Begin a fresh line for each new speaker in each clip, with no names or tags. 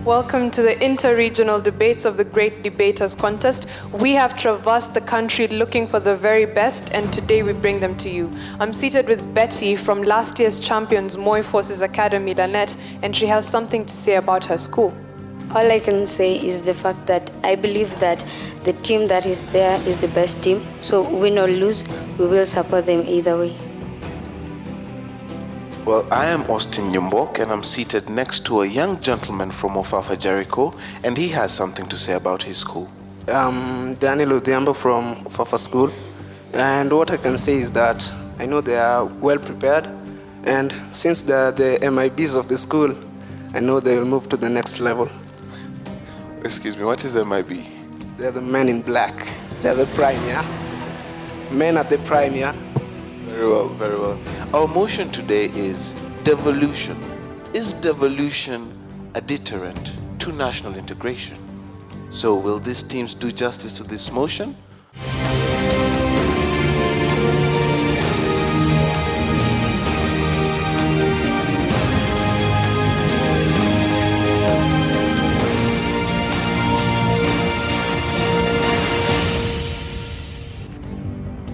Welcome to the inter-regional debates of the Great Debaters Contest. We have traversed the country looking for the very best, and today we bring them to you. I'm seated with Betty from last year's champions Moi Forces Academy, Lanet, and she has something to say about her school.
All I can say is the fact that I believe that the team that is there is the best team. So win or lose, we will support them either way.
Well, I am Austin Nyumbok, and I'm seated next to a young gentleman from Ofafa Jericho, and he has something to say about his school.
I'm Daniel Odhiambo from Ofafa School, and what I can say is that I know they are well prepared, and since they're the MIBs of the school, I know they will move to the next level.
Excuse me, what is MIB?
They're the men in black. They're the prime, yeah? Men at the prime, yeah?
Very well, very well. Our motion today is devolution. Is devolution a deterrent to national integration? So will these teams do justice to this motion?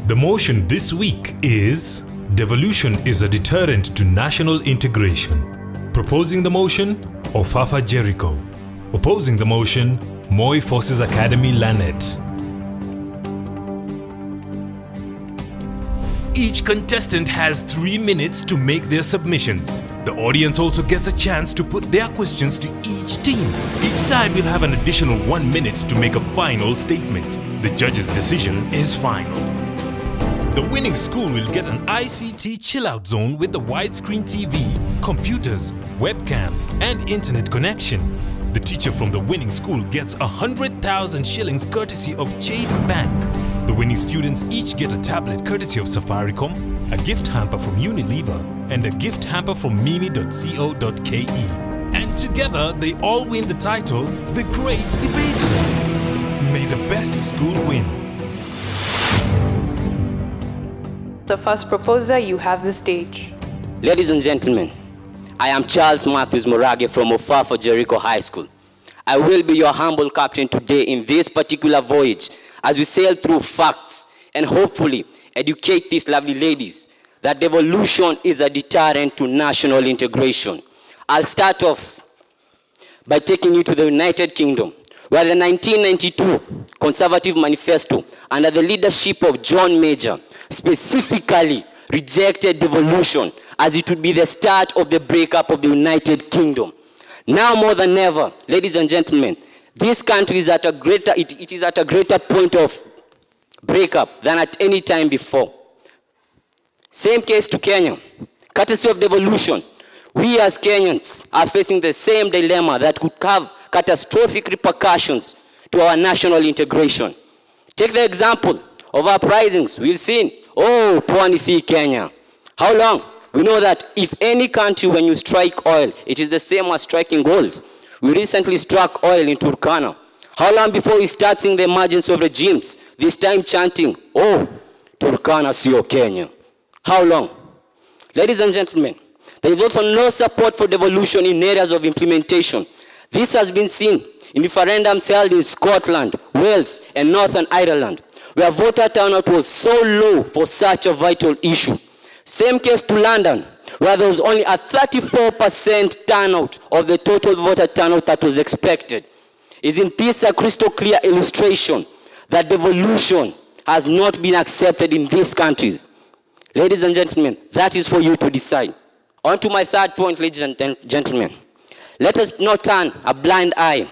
The motion this week is devolution is a deterrent to national integration. Proposing the motion, Ofafa Jericho. Opposing the motion, Moi Forces Academy, Lanet. Each contestant has 3 minutes to make their submissions. The audience also gets a chance to put their questions to each team. Each side will have an additional 1 minute to make a final statement. The judge's decision is final. The winning school will get an ICT chill-out zone with the widescreen TV, computers, webcams, and internet connection. The teacher from the winning school gets 100,000 shillings courtesy of Chase Bank. The winning students each get a tablet courtesy of Safaricom, a gift hamper from Unilever, and a gift hamper from mimi.co.ke. And together they all win the title, The Great Debaters. May the best school win.
The first proposer, you have the stage.
Ladies and gentlemen, I am Charles Matthews Morage from Ofafa Jericho High School. I will be your humble captain today in this particular voyage as we sail through facts and hopefully educate these lovely ladies that devolution is a deterrent to national integration. I'll start off by taking you to the United Kingdom, where the 1992 Conservative Manifesto under the leadership of John Major specifically rejected devolution as it would be the start of the breakup of the United Kingdom. Now more than ever, ladies and gentlemen, this country is at a greater point of breakup than at any time before. Same case to Kenya. Courtesy of devolution, we as Kenyans are facing the same dilemma that could have catastrophic repercussions to our national integration. Take the example of uprisings. We've seen, Pwani si Kenya. How long? We know that if any country, when you strike oil, it is the same as striking gold. We recently struck oil in Turkana. How long before we start seeing the emergence of regimes, this time chanting, Turkana sio Kenya? How long? Ladies and gentlemen, there is also no support for devolution in areas of implementation. This has been seen in referendums held in Scotland, Wales, and Northern Ireland, where voter turnout was so low for such a vital issue. Same case to London, where there was only a 34% turnout of the total voter turnout that was expected. Isn't this a crystal clear illustration that devolution has not been accepted in these countries? Ladies and gentlemen, that is for you to decide. On to my third point, ladies and gentlemen. Let us not turn a blind eye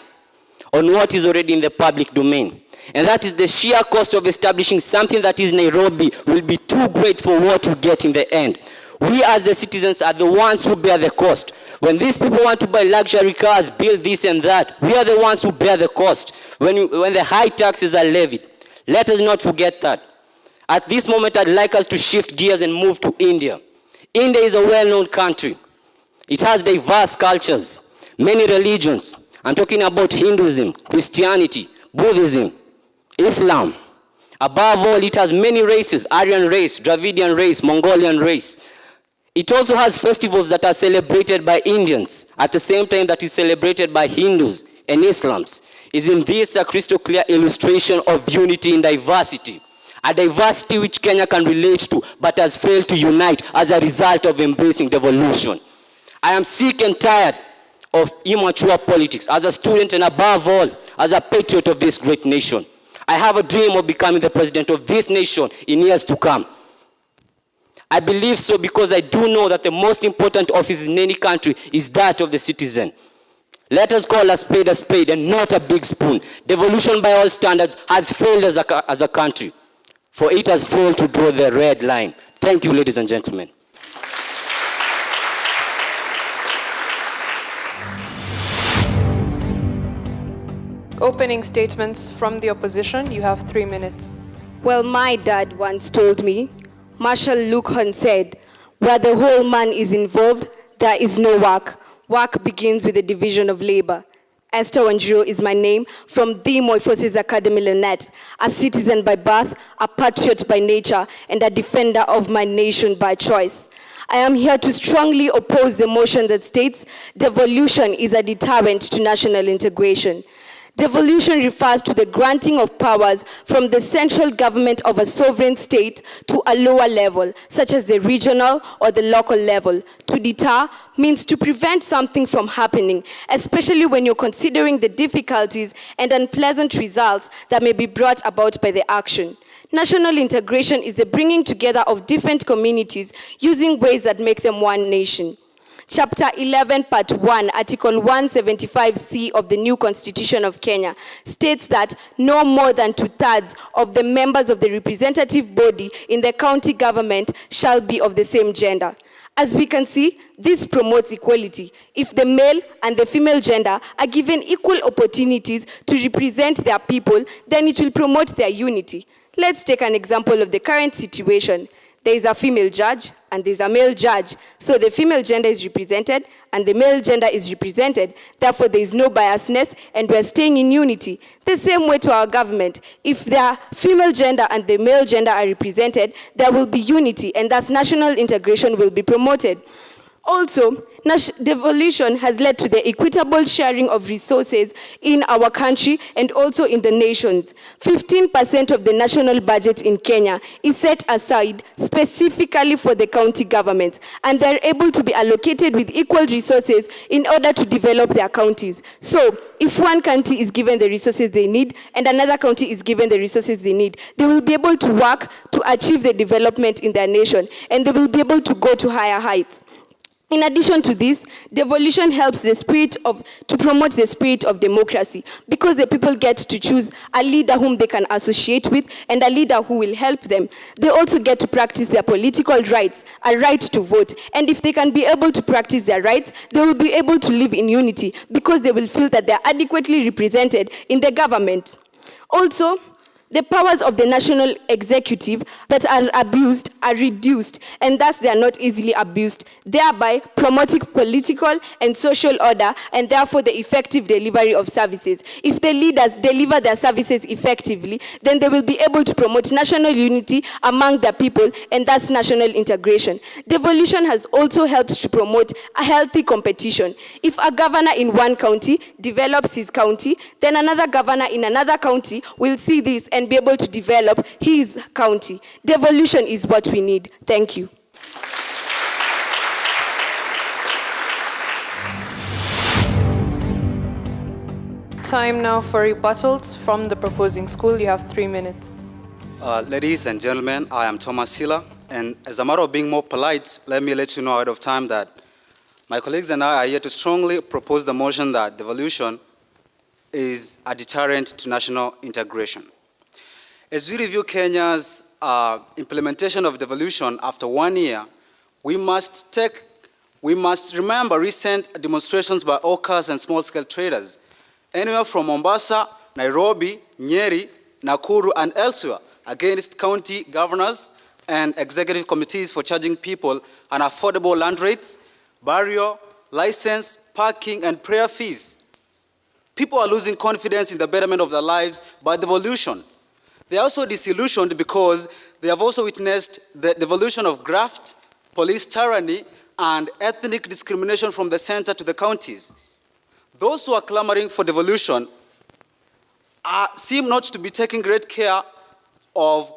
on what is already in the public domain. And that is the sheer cost of establishing something that is Nairobi will be too great for what you get in the end. We as the citizens are the ones who bear the cost. When these people want to buy luxury cars, build this and that, we are the ones who bear the cost when the high taxes are levied. Let us not forget that. At this moment, I'd like us to shift gears and move to India. India is a well-known country. It has diverse cultures, many religions. I'm talking about Hinduism, Christianity, Buddhism, Islam. Above all, it has many races: Aryan race, Dravidian race, Mongolian race. It also has festivals that are celebrated by Indians at the same time that is celebrated by Hindus and Islams. Isn't this a crystal clear illustration of unity in diversity? A diversity which Kenya can relate to but has failed to unite as a result of embracing devolution. I am sick and tired of immature politics as a student and above all as a patriot of this great nation. I have a dream of becoming the president of this nation in years to come. I believe so because I do know that the most important office in any country is that of the citizen. Let us call a spade and not a big spoon. Devolution by all standards has failed as a country, for it has failed to draw the red line. Thank you, ladies and gentlemen.
Opening statements from the opposition. You have 3 minutes.
Well, my dad once told me, Marshal Lucan said, where the whole man is involved, there is no work. Work begins with the division of labor. Esther Wanjiru is my name, from the Moi Forces Academy Lanet, a citizen by birth, a patriot by nature, and a defender of my nation by choice. I am here to strongly oppose the motion that states devolution is a deterrent to national integration. Devolution refers to the granting of powers from the central government of a sovereign state to a lower level, such as the regional or the local level. To deter means to prevent something from happening, especially when you're considering the difficulties and unpleasant results that may be brought about by the action. National integration is the bringing together of different communities using ways that make them one nation. Chapter 11, Part 1, Article 175C of the new Constitution of Kenya states that no more than 2/3 of the members of the representative body in the county government shall be of the same gender. As we can see, this promotes equality. If the male and the female gender are given equal opportunities to represent their people, then it will promote their unity. Let's take an example of the current situation. There is a female judge and there is a male judge. So the female gender is represented and the male gender is represented. Therefore, there is no biasness and we're staying in unity. The same way to our government. If the female gender and the male gender are represented, there will be unity and thus national integration will be promoted. Also, devolution has led to the equitable sharing of resources in our country and also in the nations. 15% of the national budget in Kenya is set aside specifically for the county governments, and they're able to be allocated with equal resources in order to develop their counties. So, if one county is given the resources they need and another county is given the resources they need, they will be able to work to achieve the development in their nation, and they will be able to go to higher heights. In addition to this, devolution helps to promote the spirit of democracy because the people get to choose a leader whom they can associate with and a leader who will help them. They also get to practice their political rights, a right to vote. And if they can be able to practice their rights, they will be able to live in unity because they will feel that they are adequately represented in the government. Also, the powers of the national executive that are abused are reduced, and thus they are not easily abused, thereby promoting political and social order and therefore the effective delivery of services. If the leaders deliver their services effectively, then they will be able to promote national unity among the people and thus national integration. Devolution has also helped to promote a healthy competition. If a governor in one county develops his county, then another governor in another county will see this and be able to develop his county. Devolution is what we need. Thank you.
Time now for rebuttals from the proposing school. You have 3 minutes.
Ladies and gentlemen, I am Thomas Hiller, and as a matter of being more polite, let me let you know ahead of time that my colleagues and I are here to strongly propose the motion that devolution is a deterrent to national integration. As we review Kenya's implementation of devolution after 1 year, we must remember recent demonstrations by hawkers and small-scale traders, anywhere from Mombasa, Nairobi, Nyeri, Nakuru, and elsewhere, against county governors and executive committees for charging people unaffordable land rates, burial, license, parking, and prayer fees. People are losing confidence in the betterment of their lives by devolution. They are also disillusioned because they have also witnessed the devolution of graft, police tyranny, and ethnic discrimination from the center to the counties. Those who are clamoring for devolution seem not to be taking great care of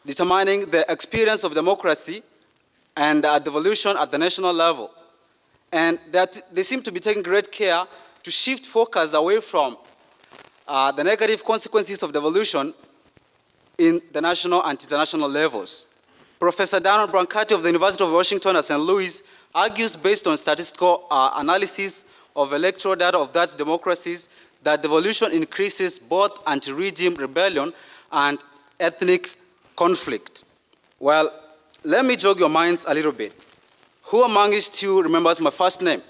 determining the experience of democracy and devolution at the national level. And that they seem to be taking great care to shift focus away from the negative consequences of devolution in the national and international levels. Professor Donald Brancati of the University of Washington at St. Louis argues, based on statistical analysis of electoral data of Dutch democracies, that devolution increases both anti-regime rebellion and ethnic conflict. Well, let me jog your minds a little bit. Who amongst you remembers my first name?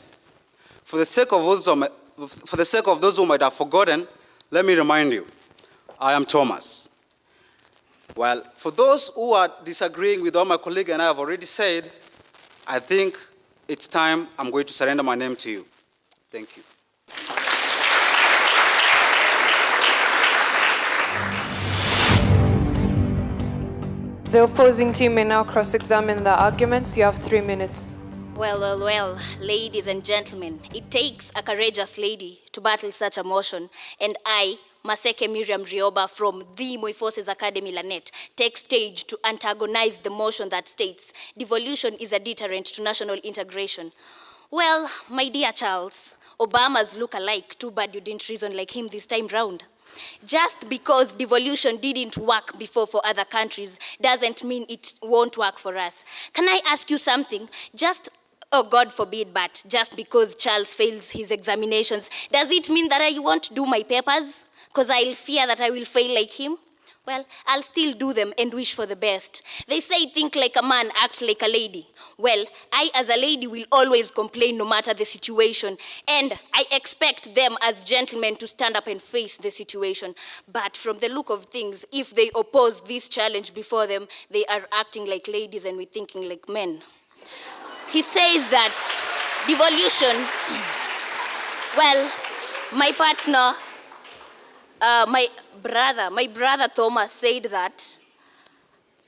For the sake of those who might have forgotten, let me remind you, I am Thomas. Well, for those who are disagreeing with what my colleague and I have already said, I think it's time I'm going to surrender my name to you. Thank you.
The opposing team may now cross-examine the arguments. You have 3 minutes.
Well, ladies and gentlemen, it takes a courageous lady to battle such a motion, and I, Maseke Miriam Rioba from the Moi Forces Academy Lanet, take stage to antagonize the motion that states devolution is a deterrent to national integration. Well, my dear Charles, Obama's look alike, too bad you didn't reason like him this time round. Just because devolution didn't work before for other countries doesn't mean it won't work for us. Can I ask you something? Oh, God forbid, but just because Charles fails his examinations, does it mean that I won't do my papers? Because I'll fear that I will fail like him? Well, I'll still do them and wish for the best. They say think like a man, act like a lady. Well, I as a lady will always complain no matter the situation, and I expect them as gentlemen to stand up and face the situation. But from the look of things, if they oppose this challenge before them, they are acting like ladies and we're thinking like men. He says that devolution, well, my partner, my brother Thomas said that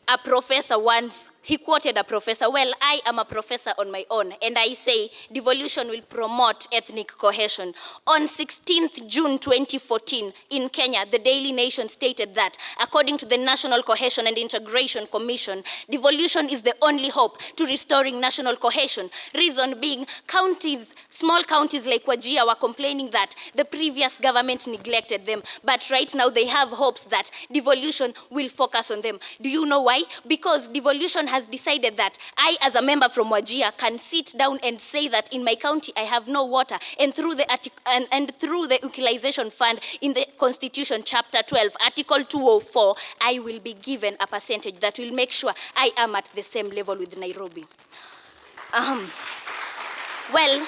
a professor once, he quoted a professor. Well, I am a professor on my own, and I say devolution will promote ethnic cohesion. On 16th June 2014, in Kenya, the Daily Nation stated that, according to the National Cohesion and Integration Commission, devolution is the only hope to restoring national cohesion. Reason being, small counties like Wajir were complaining that the previous government neglected them, but right now they have hopes that devolution will focus on them. Do you know why? Because devolution has decided that I, as a member from Wajir, can sit down and say that in my county I have no water, and through the utilization fund in the Constitution, Chapter 12, Article 204, I will be given a percentage that will make sure I am at the same level with Nairobi. Well,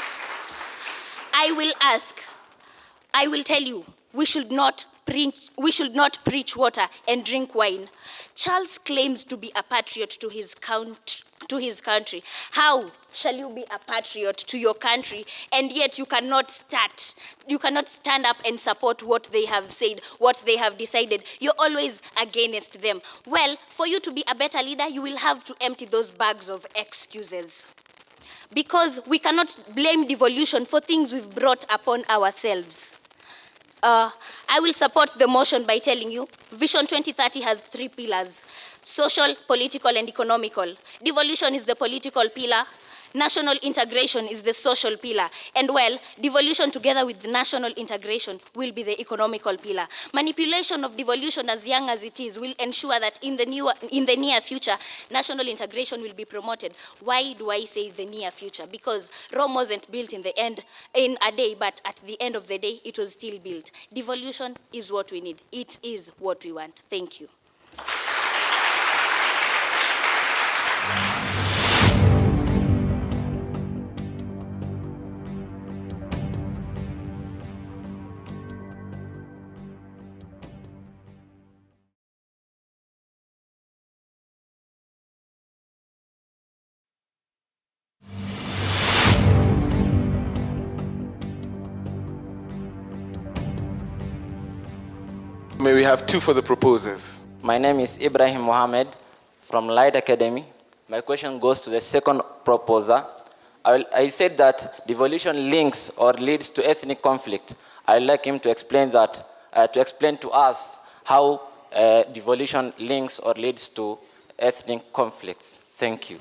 I will tell you, we should not preach water and drink wine. Charles claims to be a patriot to his country. How shall you be a patriot to your country and yet you cannot stand up and support what they have said, what they have decided? You're always against them. Well, for you to be a better leader, you will have to empty those bags of excuses. Because we cannot blame devolution for things we've brought upon ourselves. I will support the motion by telling you, Vision 2030 has 3 pillars: social, political, and economical. Devolution is the political pillar. National integration is the social pillar. And well, devolution together with the national integration will be the economical pillar. Manipulation of devolution, as young as it is, will ensure that in the near future, national integration will be promoted. Why do I say the near future? Because Rome wasn't built in a day, but at the end of the day, it was still built. Devolution is what we need. It is what we want. Thank you.
May we have 2 for the proposers?
My name is Ibrahim Mohammed from Light Academy, My question goes to the second proposer. I said that devolution links or leads to ethnic conflict. I'd like him to explain that, to explain to us how devolution links or leads to ethnic conflicts. Thank you.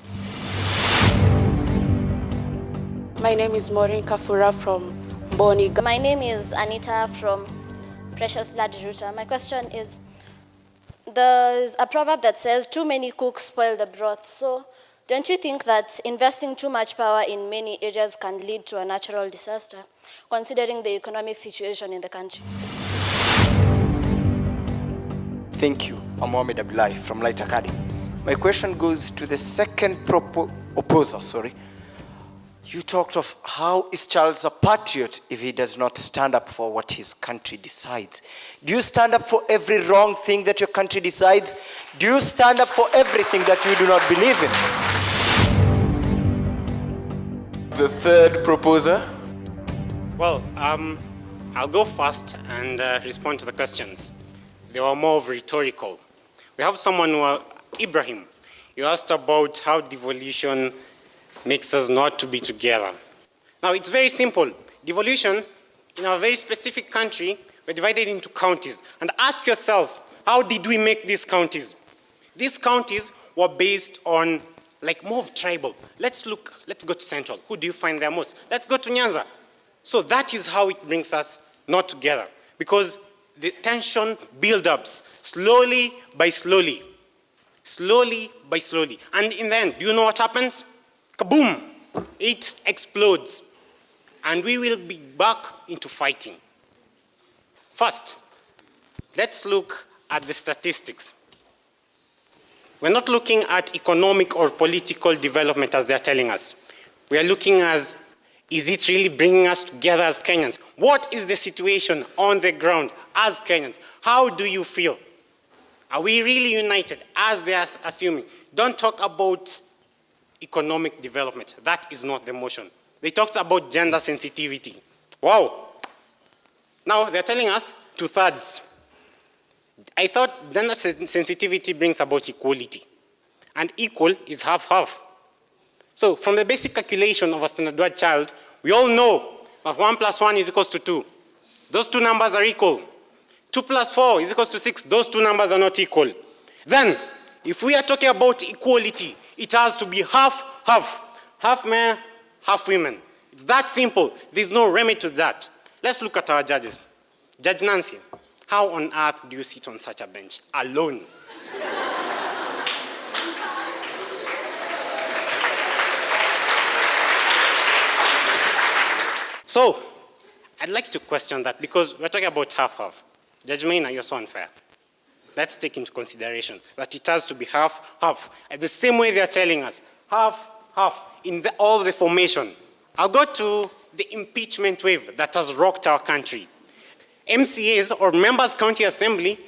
My name is Maureen Kafura from Boni.
My name is Anita from Precious Blood Ruta. My question is, there's a proverb that says, too many cooks spoil the broth. So don't you think that investing too much power in many areas can lead to a natural disaster, considering the economic situation in the country?
Thank you. I'm Mohamed Abdullahi from Light Academy. My question goes to the second opposer. You talked of how is Charles a patriot if he does not stand up for what his country decides. Do you stand up for every wrong thing that your country decides? Do you stand up for everything that you do not believe in?
The third proposer.
Well, I'll go first and respond to the questions. They were more of rhetorical. We have someone Ibrahim. You asked about how devolution makes us not to be together. Now, it's very simple. Devolution, in a very specific country, we're divided into counties. And ask yourself, how did we make these counties? These counties were based on, more of tribal. Let's go to Central. Who do you find there most? Let's go to Nyanza. So that is how it brings us not together. Because the tension builds-ups slowly by slowly. Slowly by slowly. And in the end, do you know what happens? Kaboom! It explodes. And we will be back into fighting. First, let's look at the statistics. We're not looking at economic or political development as they're telling us. We are looking as, is it really bringing us together as Kenyans? What is the situation on the ground as Kenyans? How do you feel? Are we really united as they are assuming? Don't talk about economic development. That is not the motion. They talked about gender sensitivity. Wow. Now they're telling us 2/3. I thought gender sensitivity brings about equality. And equal is half-half. So from the basic calculation of a standard word child, we all know that 1 + 1 is equals to 2. Those two numbers are equal. 2 + 4 is equals to 6. Those two numbers are not equal. Then, if we are talking about equality, it has to be half-half. Half men, half women. It's that simple. There's no remedy to that. Let's look at our judges. Judge Nancy, how on earth do you sit on such a bench alone? So, I'd like to question that because we're talking about half-half. Judge Maina, you're so unfair. Let's take into consideration that it has to be half-half. At the same way they're telling us, half-half in all the formation. I'll go to the impeachment wave that has rocked our country. MCAs, or Members County Assembly,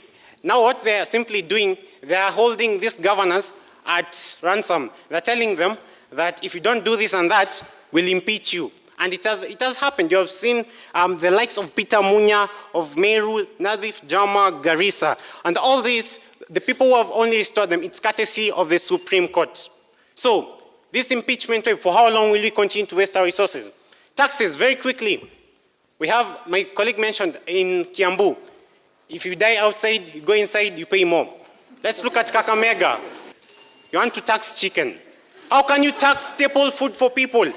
now what they're simply doing, they're holding these governors at ransom. They're telling them that if you don't do this and that, we'll impeach you. And it has happened. You have seen the likes of Peter Munya, of Meru, Nadif, Jama, Garissa. And all these, the people who have only restored them, it's courtesy of the Supreme Court. So, this impeachment wave, for how long will we continue to waste our resources? Taxes, very quickly. We have, my colleague mentioned, in Kiambu, if you die outside, you go inside, you pay more. Let's look at Kakamega. You want to tax chicken. How can you tax staple food for people?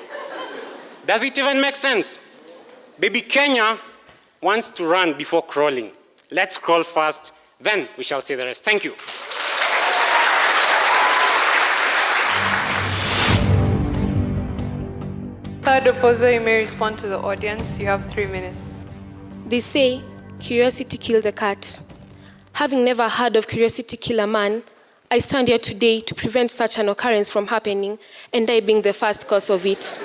Does it even make sense? Baby Kenya wants to run before crawling. Let's crawl first, then we shall see the rest. Thank you.
Third opposer, you may respond to the audience. You have 3 minutes.
They say curiosity killed the cat. Having never heard of curiosity kill a man, I stand here today to prevent such an occurrence from happening, and I being the first cause of it.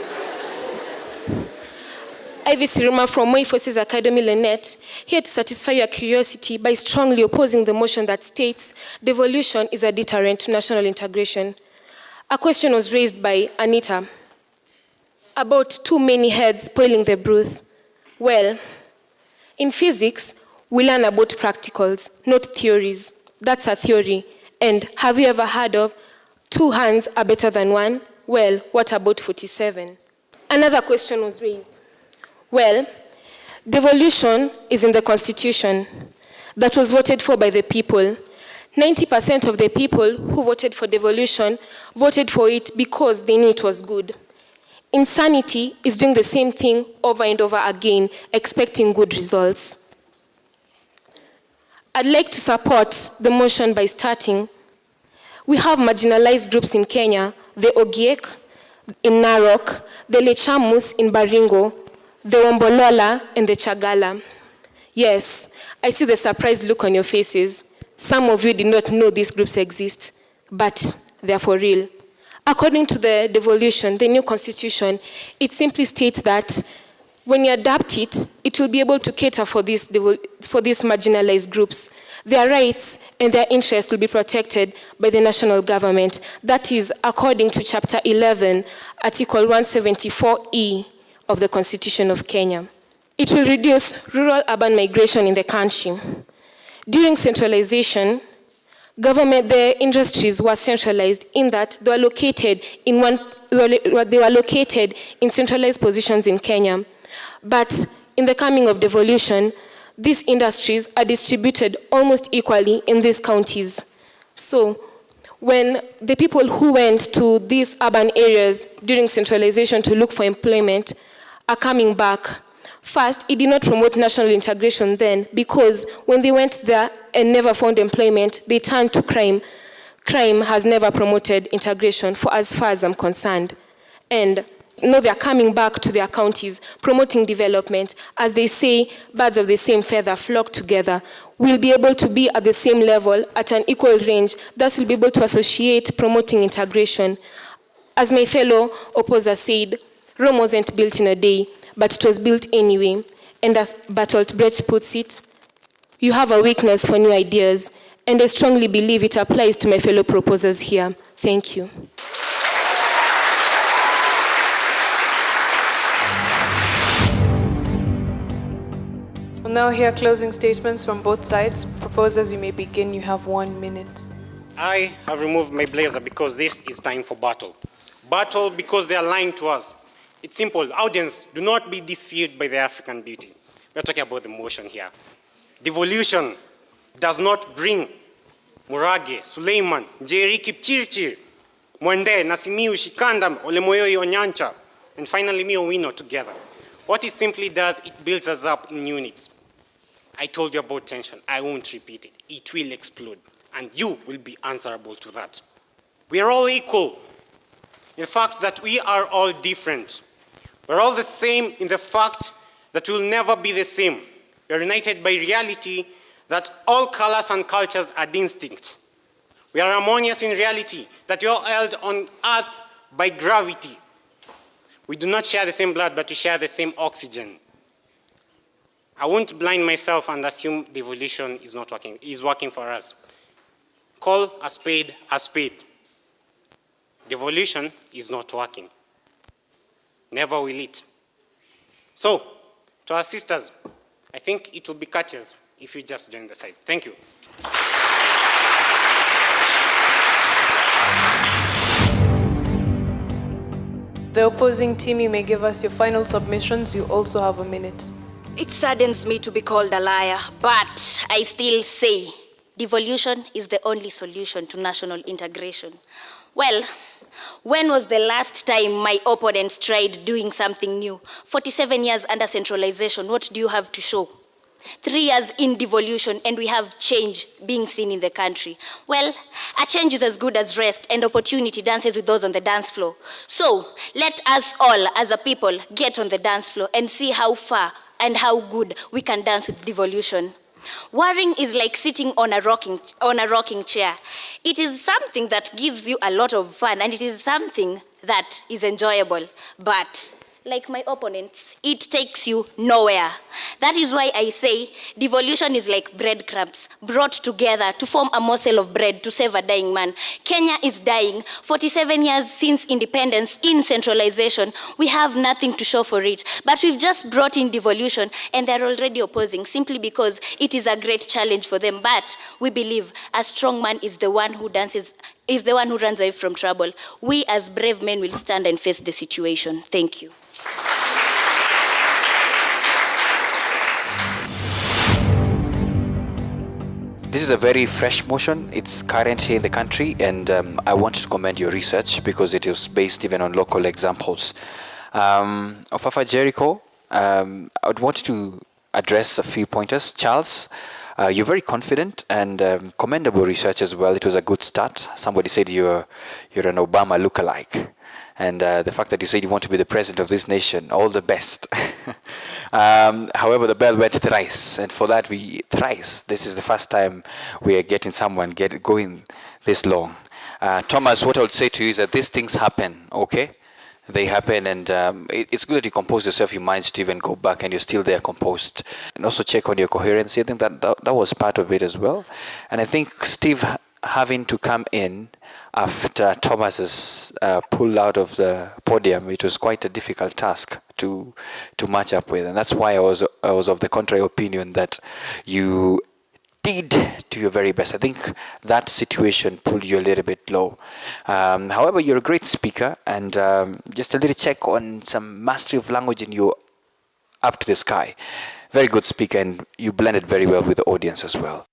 Ivy Siruma from Moi Forces Academy Lanet, here to satisfy your curiosity by strongly opposing the motion that states devolution is a deterrent to national integration. A question was raised by Anita about too many heads spoiling the broth. Well, in physics, we learn about practicals, not theories. That's a theory. And have you ever heard of
2 hands are better than 1. Well, what about 47? Another question was raised. Well, devolution is in the Constitution that was voted for by the people. 90% of the people who voted for devolution voted for it because they knew it was good. Insanity is doing the same thing over and over again, expecting good results. I'd like to support the motion by starting. We have marginalized groups in Kenya, the Ogiek in Narok, the Lechamus in Baringo, the Wombolola and the Chagala. Yes, I see the surprised look on your faces. Some of you did not know these groups exist, but they are for real. According to the devolution, the new constitution, it simply states that when you adapt it, it will be able to cater for these marginalized groups. Their rights and their interests will be protected by the national government. That is according to Chapter 11, Article 174E of the Constitution of Kenya. It will reduce rural-urban migration in the country. During centralization, the industries were centralized in that they were located in centralized positions in Kenya. But in the coming of devolution, these industries are distributed almost equally in these counties. So when the people who went to these urban areas during centralization to look for employment are coming back, first, it did not promote national integration then, because when they went there and never found employment, they turned to crime. Crime has never promoted integration, for as far as I'm concerned. And now they're coming back to their counties, promoting development. As they say, birds of the same feather flock together. We'll be able to be at the same level, at an equal range. Thus, we'll be able to associate promoting integration. As my fellow opposer said, Rome wasn't built in a day, but it was built anyway. And as Bertolt Brecht puts it, you have a weakness for new ideas, and I strongly believe it applies to my fellow proposers here. Thank you.
We'll now hear closing statements from both sides. Proposers, you may begin. You have 1 minute.
I have removed my blazer because this is time for battle. Battle because they are lying to us. It's simple. Audience, do not be deceived by the African beauty. We're talking about the motion here. Devolution does not bring Murage, Suleiman, Njeri Kipchirchir, Mwende, Nasimiu, Shikanda, Olemoyoi, Onyancha, and finally Mio Wino together. What it simply does, it builds us up in units. I told you about tension. I won't repeat it. It will explode, and you will be answerable to that. We are all equal in the fact that we are all different. We're all the same in the fact that we'll never be the same. We are united by reality that all colors and cultures are distinct. We are harmonious in reality that we are all held on earth by gravity. We do not share the same blood, but we share the same oxygen. I won't blind myself and assume devolution is not working. It is working for us. Call a spade a spade. Devolution is not working. Never will it. So, to our sisters, I think it will be courteous if you just join the side. Thank you.
The opposing team, you may give us your final submissions. You also have a minute.
It saddens me to be called a liar, but I still say devolution is the only solution to national integration. Well, when was the last time my opponents tried doing something new? 47 years under centralization, what do you have to show? 3 years in devolution, and we have change being seen in the country. Well, a change is as good as rest, and opportunity dances with those on the dance floor. So, let us all, as a people, get on the dance floor and see how far and how good we can dance with devolution. Worrying is like sitting on a rocking chair. It is something that gives you a lot of fun, and it is something that is enjoyable. But like my opponents, it takes you nowhere. That is why I say devolution is like breadcrumbs brought together to form a morsel of bread to save a dying man. Kenya is dying. 47 years since independence in centralization, we have nothing to show for it. But we've just brought in devolution, and they're already opposing simply because it is a great challenge for them. But we believe a strong man is the one who dances is the one who runs away from trouble. We as brave men will stand and face the situation. Thank you.
This is a very fresh motion. It's current here in the country, and I want to commend your research because it is based even on local examples. Ofafa Jericho, I would want to address a few pointers. Charles, you're very confident and commendable research as well. It was a good start. Somebody said you're an Obama lookalike. And the fact that you said you want to be the president of this nation, all the best. However, the bell went thrice, and for that thrice. This is the first time we are getting someone going this long. Thomas, what I would say to you is that these things happen, okay? They happen, and it's good that you compose yourself, your minds to even go back, and you're still there composed. And also check on your coherency. I think that was part of it as well. And I think Steve having to come in after Thomas's pull out of the podium, it was quite a difficult task to match up with, and that's why I was of the contrary opinion that you did do your very best. I think that situation pulled you a little bit low. However, you're a great speaker, and just a little check on some mastery of language, and you're up to the sky. Very good speaker, and you blended very well with the audience as well.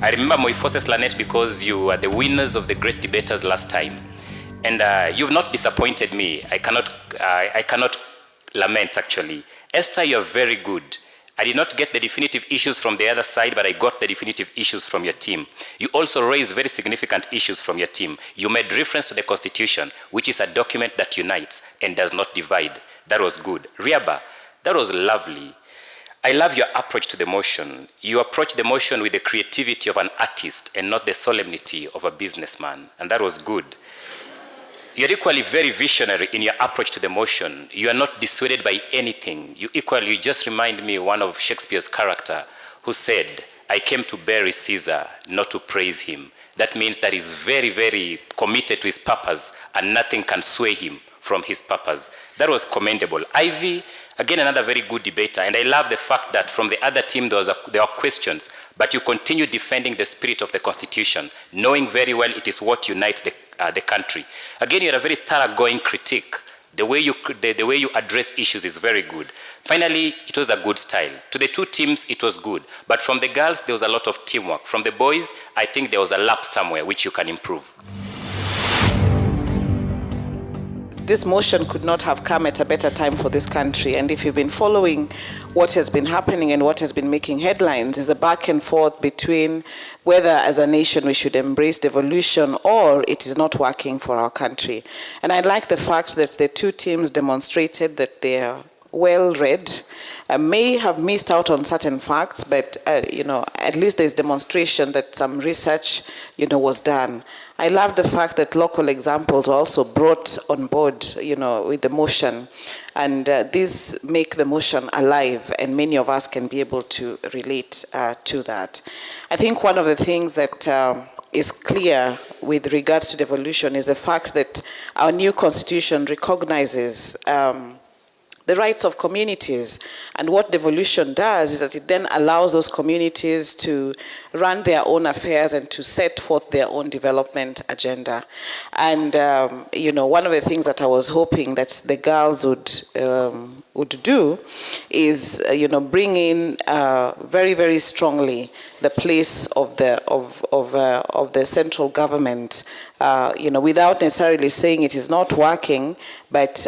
I remember Moiforces Lanet because you were the winners of the great debaters last time. And you've not disappointed me. I cannot lament, actually. Esther, you're very good. I did not get the definitive issues from the other side, but I got the definitive issues from your team. You also raised very significant issues from your team. You made reference to the Constitution, which is a document that unites and does not divide. That was good. Riaba, that was lovely. I love your approach to the motion. You approach the motion with the creativity of an artist and not the solemnity of a businessman, and that was good. You're equally very visionary in your approach to the motion. You are not dissuaded by anything. You just remind me one of Shakespeare's character who said, I came to bury Caesar, not to praise him. That means that he's very, very committed to his purpose, and nothing can sway him from his purpose. That was commendable. Ivy, again, another very good debater, and I love the fact that from the other team there were questions, but you continue defending the spirit of the Constitution, knowing very well it is what unites the country. Again, you're a very thoroughgoing critique. The way you address issues is very good. Finally, it was a good style. To the two teams, it was good. But from the girls, there was a lot of teamwork. From the boys, I think there was a lap somewhere which you can improve.
This motion could not have come at a better time for this country. And if you've been following what has been happening and what has been making headlines, is a back and forth between whether as a nation we should embrace devolution or it is not working for our country. And I like the fact that the two teams demonstrated that they are well-read, may have missed out on certain facts, but at least there's demonstration that some research, was done. I love the fact that local examples are also brought on board, with the motion, and these make the motion alive, and many of us can be able to relate to that. I think one of the things that is clear with regards to devolution is the fact that our new constitution recognizes the rights of communities. And what devolution does is that it then allows those communities to run their own affairs and to set forth their own development agenda. And, one of the things that I was hoping that the girls would do is, bring in very, very strongly the place of the central government, without necessarily saying it is not working, but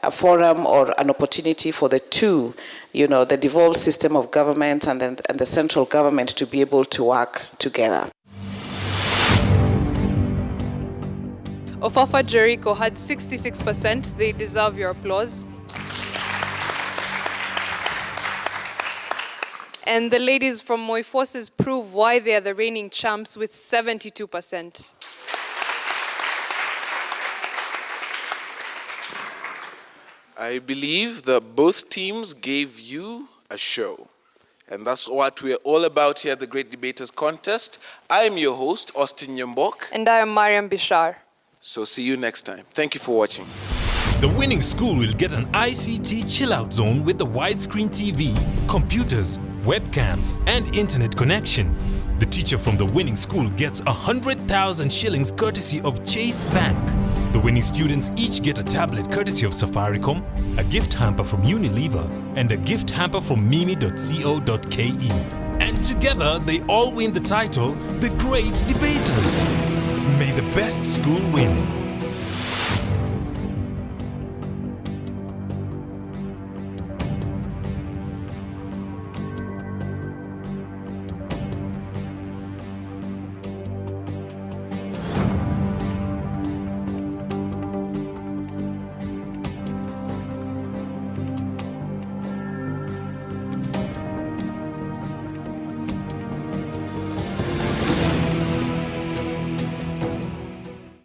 a forum or an opportunity for the two, the devolved system of government and the central government to be able to work together.
Ofafa Jericho had 66%. They deserve your applause. And the ladies from Moiforces prove why they are the reigning champs with 72%.
I believe that both teams gave you a show. And that's what we're all about here at the Great Debaters Contest. I'm your host, Austin Nyambok.
And I am Mariam Bishar.
So see you next time. Thank you for watching.
The winning school will get an ICT chill-out zone with the widescreen TV, computers, webcams, and internet connection. The teacher from the winning school gets 100,000 shillings courtesy of Chase Bank. The winning students each get a tablet courtesy of Safaricom, a gift hamper from Unilever, and a gift hamper from mimi.co.ke. And together, they all win the title, The Great Debaters. May the best school win.